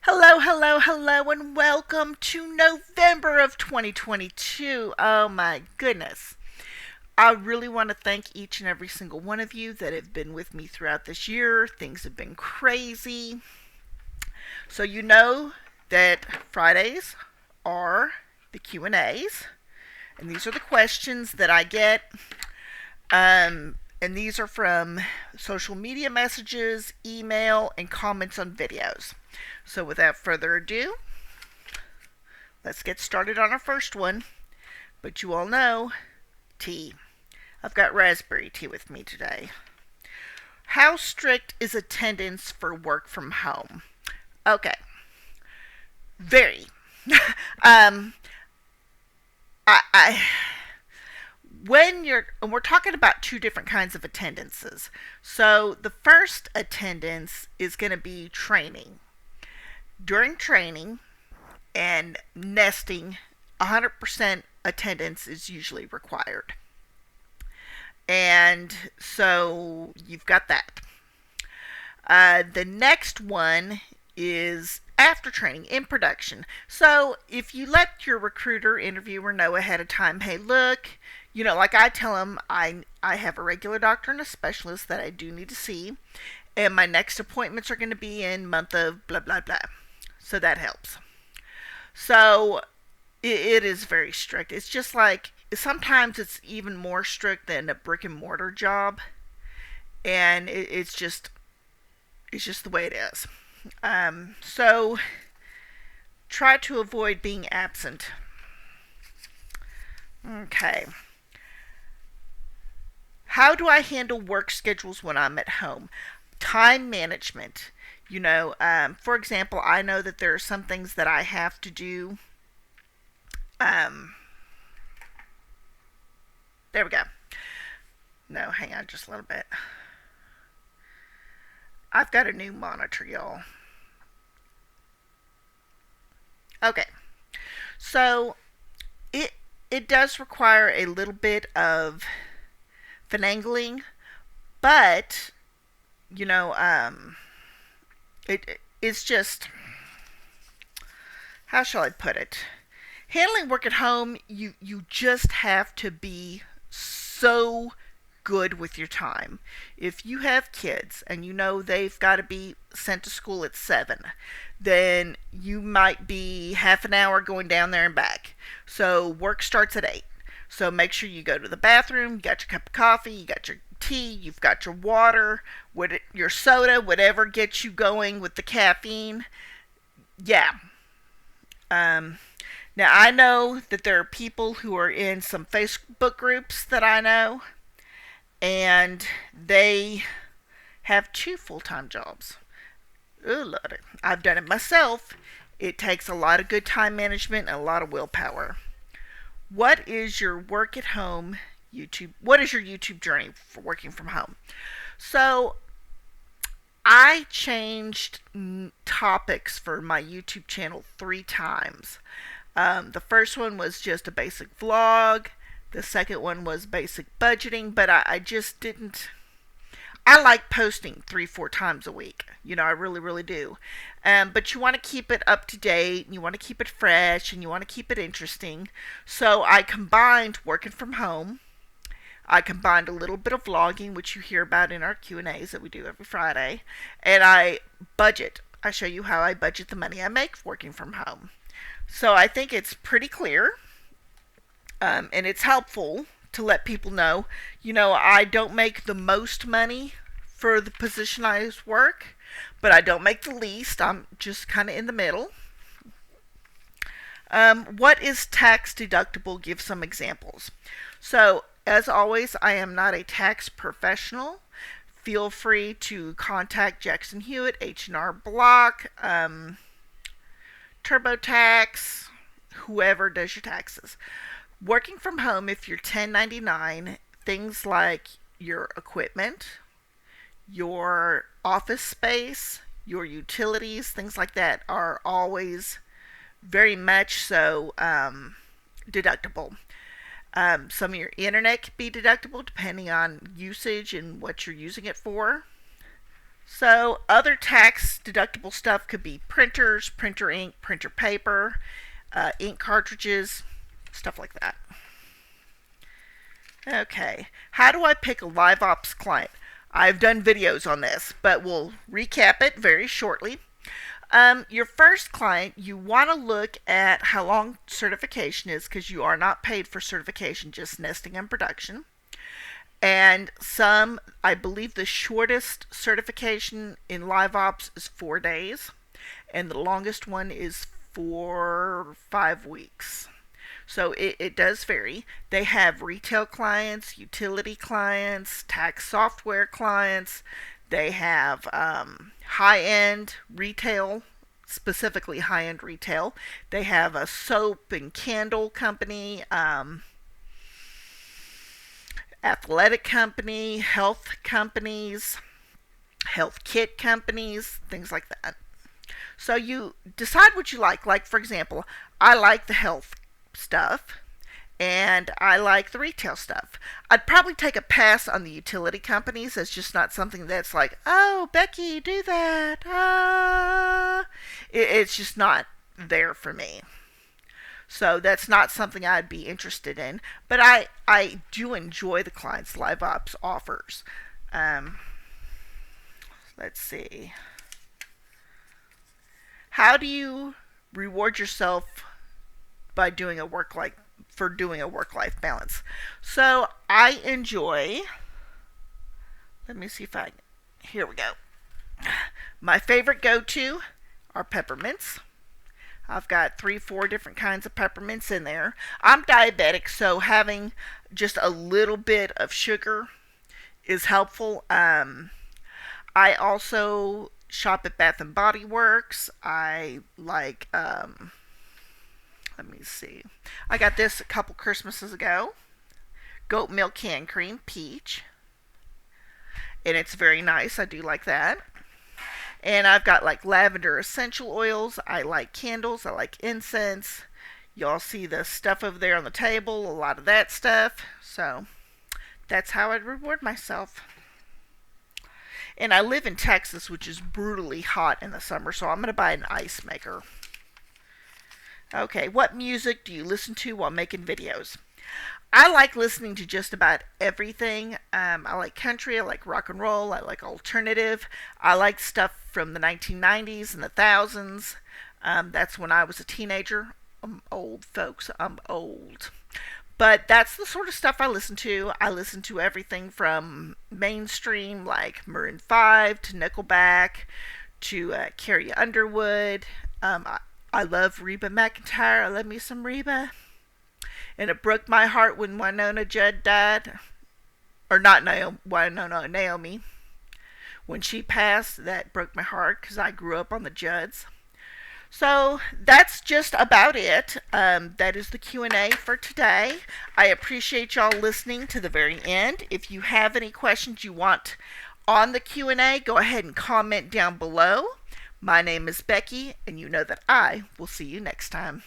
Hello, hello, hello, and welcome to November of 2022. Oh my goodness. I really want to thank each and every single one of you that have been with me throughout this year. Things have been crazy. So you know that Fridays are the Q&As, and these are the questions that I get. And these are from social media messages, email, and comments on videos. So without further ado, let's get started on our first one. But you all know tea. I've got raspberry tea with me today. How strict is attendance for work from home? Okay, very. um, I when you're and we're talking about two different kinds of attendances. So the first attendance is going to be training. During training and nesting, 100% attendance is usually required. And so you've got that. The next one is after training in production. So if you let your recruiter interviewer know ahead of time, hey, look, like I tell them, I have a regular doctor and a specialist that I do need to see, and my next appointments are going to be in month of blah blah blah. So that helps. So it is very strict. It's just like sometimes it's even more strict than a brick and mortar job, and it's just the way it is. So try to avoid being absent. Okay. How do I handle work schedules when I'm at home? Time management. For example, I know that there are some things that I have to do. Um, there we go. No, hang on just a little bit. I've got a new monitor, y'all. Okay, so it it does require a little bit of finagling, but you know, it's just, how shall I put it? Handling work at home, you just have to be so good with your time. If you have kids and you know they've got to be sent to school at 7, then you might be half an hour going down there and back. So work starts at 8. So make sure you go to the bathroom, you got your cup of coffee, you got your tea, you've got your water, your soda, whatever gets you going with the caffeine. Yeah. Um, Now I know that there are people who are in some Facebook groups that I know, and they have two full-time jobs. Oh, Lord. I've done it myself. It takes a lot of good time management and a lot of willpower. What is your work at home YouTube? What is your YouTube journey for working from home? So I changed topics for my YouTube channel 3 times. The first one was just a basic vlog. The second one was basic budgeting, but I just didn't. I like posting 3, 4 times a week. I really, really do. But you want to keep it up to date, and you want to keep it fresh, and you want to keep it interesting. So I combined working from home. I combined a little bit of vlogging, which you hear about in our Q&As that we do every Friday, and I budget. I show you how I budget the money I make working from home. So I think it's pretty clear, and it's helpful to let people know, I don't make the most money for the position I work, but I don't make the least. I'm just kind of in the middle. What is tax deductible? Give some examples. So, as always, I am not a tax professional. Feel free to contact Jackson Hewitt, H&R Block, TurboTax, whoever does your taxes. Working from home, if you're 1099, things like your equipment, your office space, your utilities, things like that are always very much so deductible. Some of your internet can be deductible depending on usage and what you're using it for. So other tax deductible stuff could be printers, printer ink, printer paper, ink cartridges, stuff like that. Okay, how do I pick a live ops client? I've done videos on this, but we'll recap it very shortly. Your first client, you want to look at how long certification is, because you are not paid for certification, just nesting and production. And I believe the shortest certification in live ops is 4 days, and the longest one is 5 weeks. So it does vary. They have retail clients, utility clients, tax software clients. They have high-end retail, specifically high-end retail. They have a soap and candle company, athletic company, health companies, health kit companies, things like that. So you decide what you like. Like, for example, I like the health stuff and I like the retail stuff. I'd probably take a pass on the utility companies. It's just not something that's like, oh, Becky, do that. It's just not there for me. So that's not something I'd be interested in. But I do enjoy the client's live ops offers. Let's see. How do you reward yourself by doing a work life balance? So I enjoy. Let me see if I. Here we go. My favorite go-to are peppermints. I've got 3-4 different kinds of peppermints in there. I'm diabetic, so having just a little bit of sugar is helpful. I also shop at Bath and Body Works. I like, let me see. I got this a couple Christmases ago. Goat milk hand cream, peach. And it's very nice. I do like that. And I've got like lavender essential oils. I like candles. I like incense. Y'all see the stuff over there on the table. A lot of that stuff. So that's how I reward myself. And I live in Texas, which is brutally hot in the summer, so I'm going to buy an ice maker. Okay, what music do you listen to while making videos? I like listening to just about everything. I like country, I like rock and roll, I like alternative. I like stuff from the 1990s and the thousands. That's when I was a teenager. I'm old, folks. I'm old. But that's the sort of stuff I listen to. I listen to everything from mainstream like Maroon 5 to Nickelback to Carrie Underwood. I love Reba McEntire. I love me some Reba. And it broke my heart when Winona Judd died. Or not Naomi. When she passed, that broke my heart because I grew up on the Judds. So that's just about it. That is the Q&A for today. I appreciate y'all listening to the very end. If you have any questions you want on the Q&A, go ahead and comment down below. My name is Becky, and you know that I will see you next time.